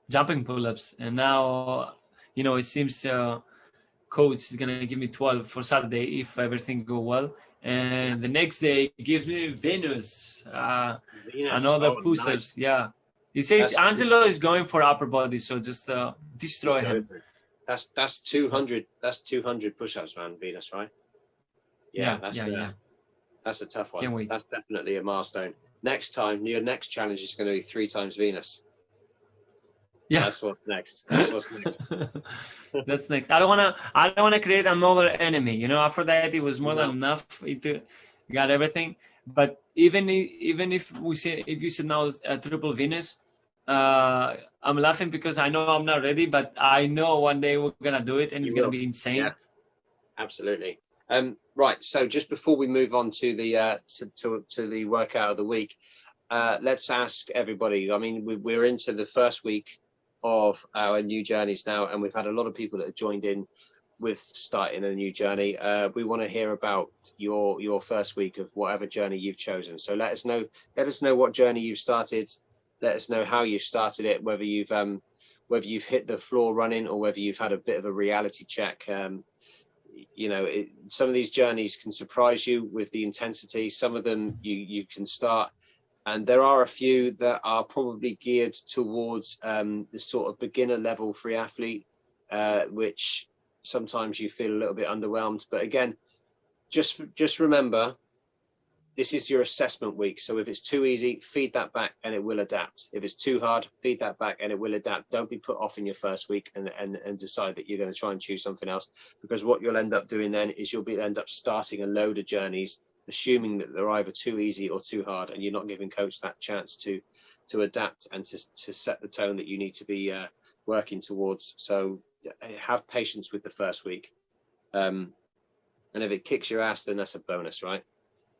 jumping pull-ups. And now, it seems coach is going to give me 12 for Saturday if everything go well. And the next day gives me Venus. Another push-ups. Nice. Yeah. He says Angelo is going for upper body, so just destroy him. That's 200 push-ups, man, Venus, right? That's a tough one. Can't wait. That's definitely a milestone. Next time, your next challenge is going to be 3 times Venus. Yeah, that's what's next. That's what's next. That's next. I don't wanna create another enemy. You know, Aphrodite was more than enough. It got everything. But even if you said now triple Venus, I'm laughing because I know I'm not ready, but I know one day we're gonna do it, and it's gonna be insane. Yeah, absolutely. Right. So just before we move on to the to the workout of the week, let's ask everybody. I mean, we're into the first week of our new journeys now, and we've had a lot of people that have joined in with starting a new journey. We want to hear about your first week of whatever journey you've chosen. So let us know what journey you've started. Let us know how you started it, whether you've hit the floor running or whether you've had a bit of a reality check. You know, some of these journeys can surprise you with the intensity. Some of them you can start, and there are a few that are probably geared towards the sort of beginner level free athlete, which sometimes you feel a little bit underwhelmed. But again, just remember, this is your assessment week. So if it's too easy, feed that back and it will adapt. If it's too hard, feed that back and it will adapt. Don't be put off in your first week and decide that you're going to try and choose something else, because what you'll end up doing then is you'll end up starting a load of journeys, assuming that they're either too easy or too hard, and you're not giving coach that chance to adapt and to set the tone that you need to be working towards. So have patience with the first week. And if it kicks your ass, then that's a bonus, right?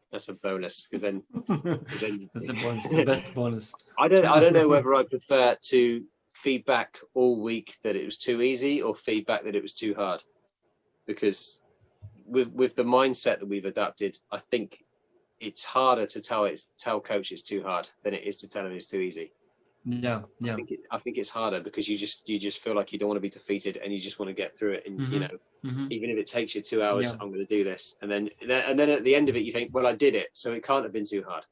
That's a bonus, because then that's a bonus, the best bonus. I don't know whether I prefer to feedback all week that it was too easy or feedback that it was too hard, because with the mindset that we've adapted, I think it's harder to tell coach it's too hard than it is to tell him it's too easy. Yeah. I think it's harder because you just feel like you don't want to be defeated and you just want to get through it. And you know, even if it takes you 2 hours, I'm going to do this. And then at the end of it, you think, well, I did it, so it can't have been too hard.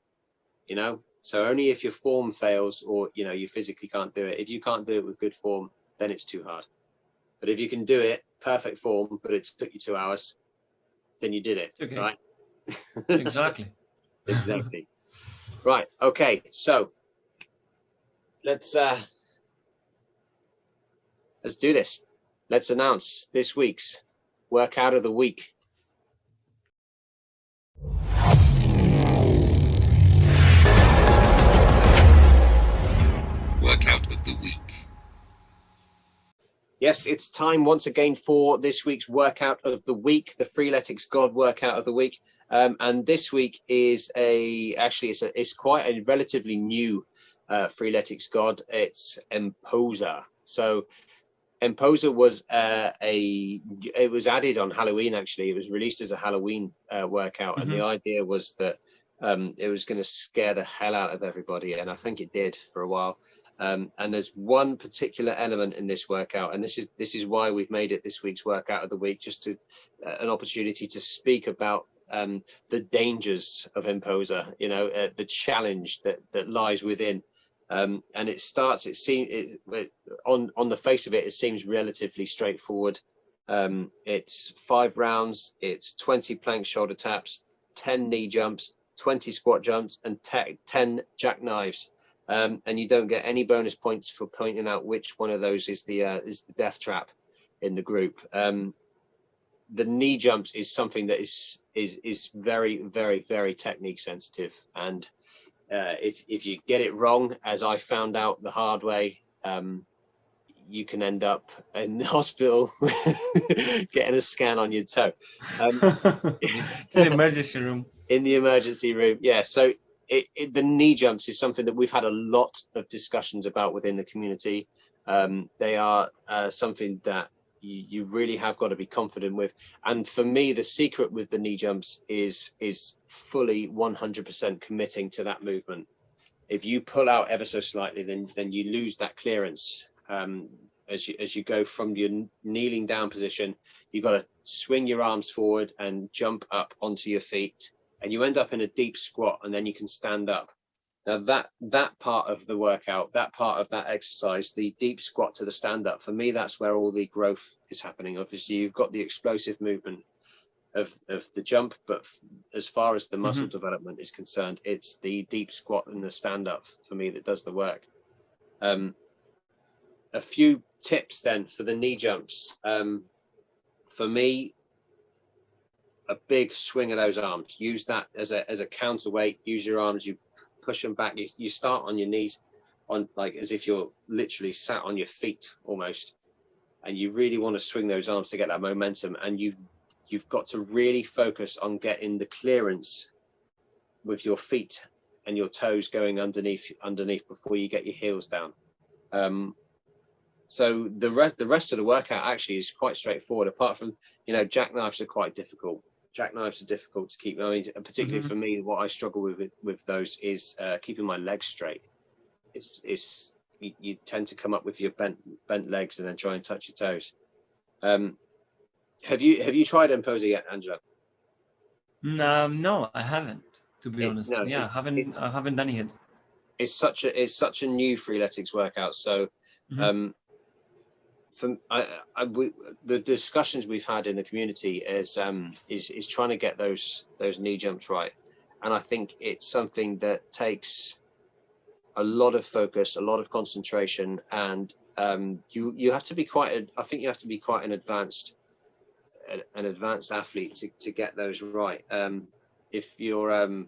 You know, so only if your form fails or you know you physically can't do it. If you can't do it with good form, then it's too hard. But if you can do it, perfect form, but it took you 2 hours, then you did it, okay. Right? Exactly. Right. Okay. So let's do this. Let's announce this week's workout of the week. Workout of the week. Yes, it's time once again for this week's workout of the week, the Freeletics God workout of the week. And this week is it's quite a relatively new Freeletics God. It's Imposer. So Imposer was it was added on Halloween. Actually, it was released as a Halloween workout, and the idea was that it was going to scare the hell out of everybody, and I think it did for a while. And there's one particular element in this workout, and this is why we've made it this week's workout of the week, just to an opportunity to speak about the dangers of Imposer. You know, the challenge that lies within. And it starts. On the face of it, it seems relatively straightforward. It's 5 rounds. It's 20 plank shoulder taps, 10 knee jumps, 20 squat jumps, and 10 jackknives. And you don't get any bonus points for pointing out which one of those is the death trap in the group. The knee jumps is something that is very, very, very technique sensitive, and if you get it wrong, as I found out the hard way, you can end up in the hospital getting a scan on your toe. To the emergency room. In the emergency room, yeah. So the knee jumps is something that we've had a lot of discussions about within the community. They are something that you really have got to be confident with. And for me, the secret with the knee jumps is fully 100% committing to that movement. If you pull out ever so slightly, then you lose that clearance. As you go from your kneeling down position, you've got to swing your arms forward and jump up onto your feet, and you end up in a deep squat, and then you can stand up. Now that part of the workout, that part of that exercise, the deep squat to the stand up, for me, that's where all the growth is happening. Obviously, you've got the explosive movement the jump, but as far as the muscle development is concerned, it's the deep squat and the stand up for me that does the work. A few tips then for the knee jumps. For me, a big swing of those arms. Use that as a counterweight. Use your arms. You push them back. You start on your knees, on like as if you're literally sat on your feet almost, and you really want to swing those arms to get that momentum. And you've got to really focus on getting the clearance with your feet and your toes going underneath before you get your heels down. So the rest of the workout actually is quite straightforward. Apart from, jackknives are quite difficult. Jackknives are difficult to keep. I mean, particularly for me, what I struggle with those is keeping my legs straight. You tend to come up with your bent legs and then try and touch your toes. Have you tried Imposer yet, Angelo? No, I haven't. To be honest, I haven't done it yet. It's such a new Freeletics workout. So, the discussions we've had in the community is trying to get those knee jumps right, and I think it's something that takes a lot of focus, a lot of concentration, and you have to be quite an advanced athlete to get those right. If you're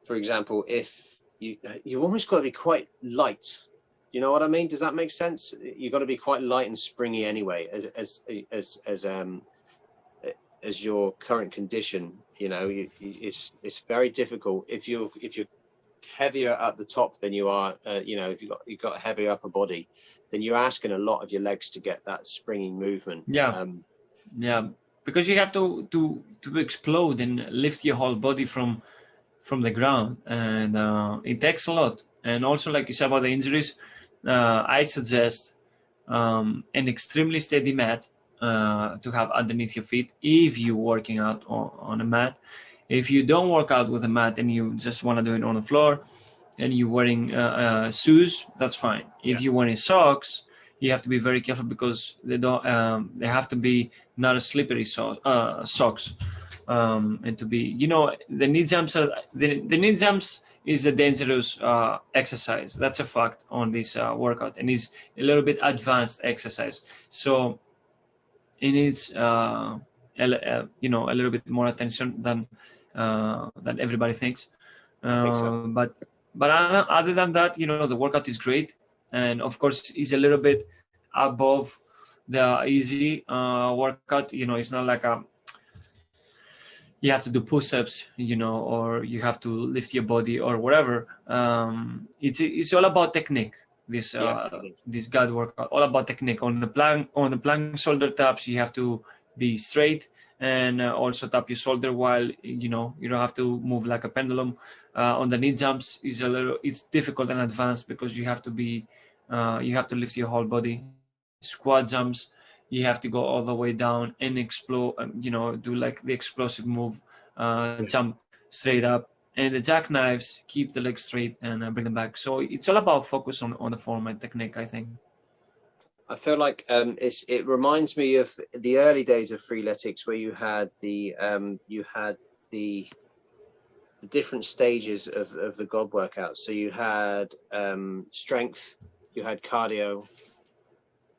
for example, if you've almost got to be quite light. You know what I mean? Does that make sense? You've got to be quite light and springy anyway, as your current condition. It's very difficult if you're heavier at the top than you are. If you've got a heavier upper body, then you're asking a lot of your legs to get that springing movement. Because you have to explode and lift your whole body from the ground, and it takes a lot. And also, like you said about the injuries, I suggest an extremely steady mat to have underneath your feet if you're working out on a mat. If you don't work out with a mat and you just want to do it on the floor and you're wearing shoes, that's fine. If you're wearing socks, you have to be very careful because they have to be not a slippery socks. And to be, the knee jumps is a dangerous exercise. That's a fact on this workout, and it's a little bit advanced exercise. So it needs a little bit more attention than everybody thinks. I think so. But other than that, the workout is great, and of course it's a little bit above the easy workout. It's not like you have to do push-ups, or you have to lift your body or whatever. It's all about technique. This God workout, all about technique. On the plank shoulder taps, you have to be straight and also tap your shoulder while you don't have to move like a pendulum. On the knee jumps, it's difficult and advanced because you have to lift your whole body. Squat jumps, you have to go all the way down and explode, do like the explosive move, jump straight up. And the jackknives, keep the legs straight and bring them back. So it's all about focus on the form and technique, I think. I feel like it reminds me of the early days of Freeletics, where you had the different stages of the God workout. So you had strength, you had cardio,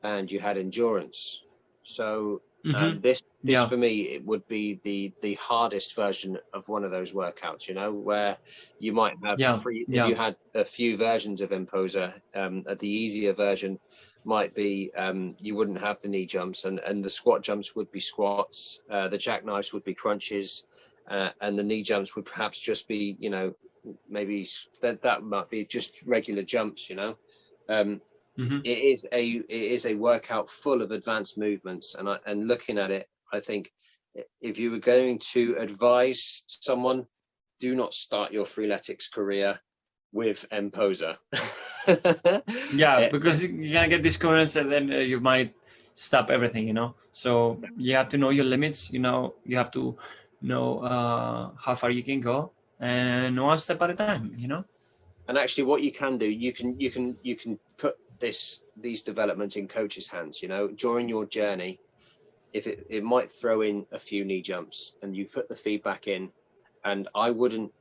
and you had endurance. So this for me, it would be the hardest version of one of those workouts, where you might have if you had a few versions of Imposer, the easier version might be you wouldn't have the knee jumps, and the squat jumps would be squats, the jackknives would be crunches, and the knee jumps would perhaps just be, maybe that might be just regular jumps, It is a workout full of advanced movements, and looking at it, I think if you were going to advise someone, do not start your Freeletics career with Imposer. Because you're gonna get discouraged, and then you might stop everything. So you have to know your limits. You have to know how far you can go, and one step at a time. And actually, what you can do, you can put these developments in coaches' hands. During your journey, if it might throw in a few knee jumps, and you put the feedback in. And I wouldn't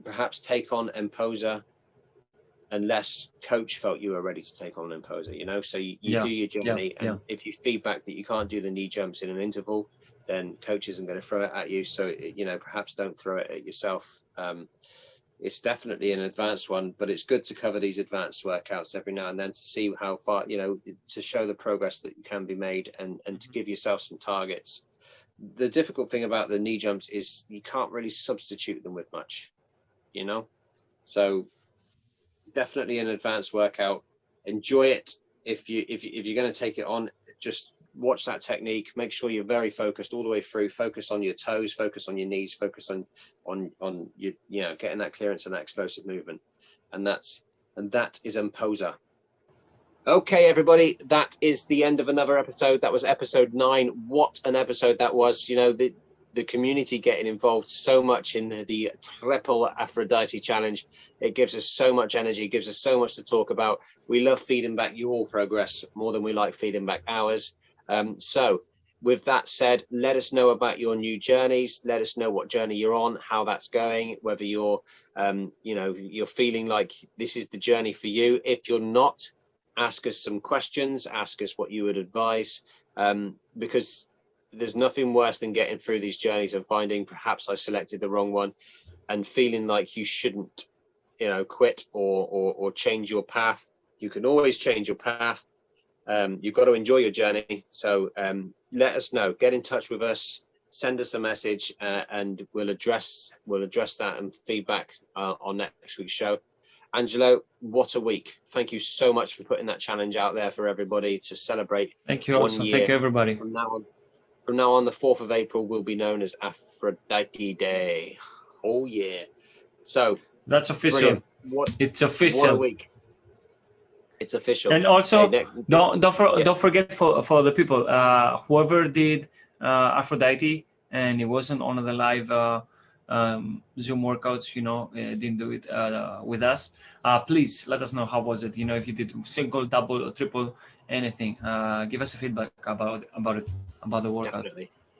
perhaps take on Imposer unless coach felt you were ready to take on Imposer, you know. So you do your journey, and if you feedback that you can't do the knee jumps in an interval, then coach isn't going to throw it at you. So you know, perhaps don't throw it at yourself. It's definitely an advanced one, but it's good to cover these advanced workouts every now and then to see how far, you know, to show the progress that can be made, and to give yourself some targets. The difficult thing about the knee jumps is you can't really substitute them with much, you know. So definitely an advanced workout. Enjoy it. If you're going to take it on, just watch that technique. Make sure you're very focused all the way through. Focus on your toes. Focus on your knees. Focus on your, you know, getting that clearance and that explosive movement. And that is Imposer. Okay, everybody, that is the end of another episode. That was episode 9. What an episode that was. You know, the community getting involved so much in the triple Aphrodite challenge. It gives us so much energy, gives us so much to talk about. We love feeding back your progress more than we like feeding back ours. So with that said, let us know about your new journeys. Let us know what journey you're on, how that's going, whether you're, you know, you're feeling like this is the journey for you. If you're not, ask us some questions, ask us what you would advise, because there's nothing worse than getting through these journeys and finding perhaps I selected the wrong one and feeling like you shouldn't, you know, quit or change your path. You can always change your path. You've got to enjoy your journey. So let us know, get in touch with us, send us a message, and we'll address that and feedback on next week's show. Angelo, what a week. Thank you so much for putting that challenge out there for everybody to celebrate. Thank you also. Thank you, everybody. From now on, the 4th of April will be known as Aphrodite Day. Oh, yeah. So that's official. It's official. What a week. It's official. And also, okay, don't forget for the people, whoever did Aphrodite and it wasn't on the live Zoom workouts, you know, didn't do it with us, please let us know how was it. You know, if you did single, double, or triple, anything, give us a feedback about the workout.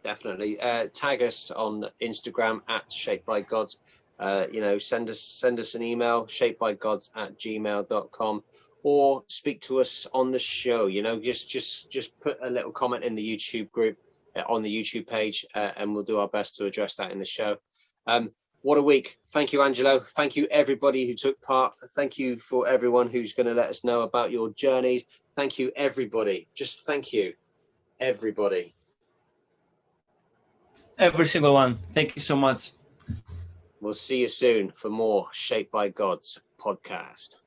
Definitely. Tag us on Instagram at Shaped by Gods. You know, send us an email, shapedbygods@gmail.com, or speak to us on the show. You know, just put a little comment in the YouTube group on the YouTube page, and we'll do our best to address that in the show. What a week. Thank you, Angelo. Thank you, everybody who took part. Thank you for everyone who's going to let us know about your journeys. Thank you, everybody. Just thank you, everybody. Every single one. Thank you so much. We'll see you soon for more Shaped by Gods podcast.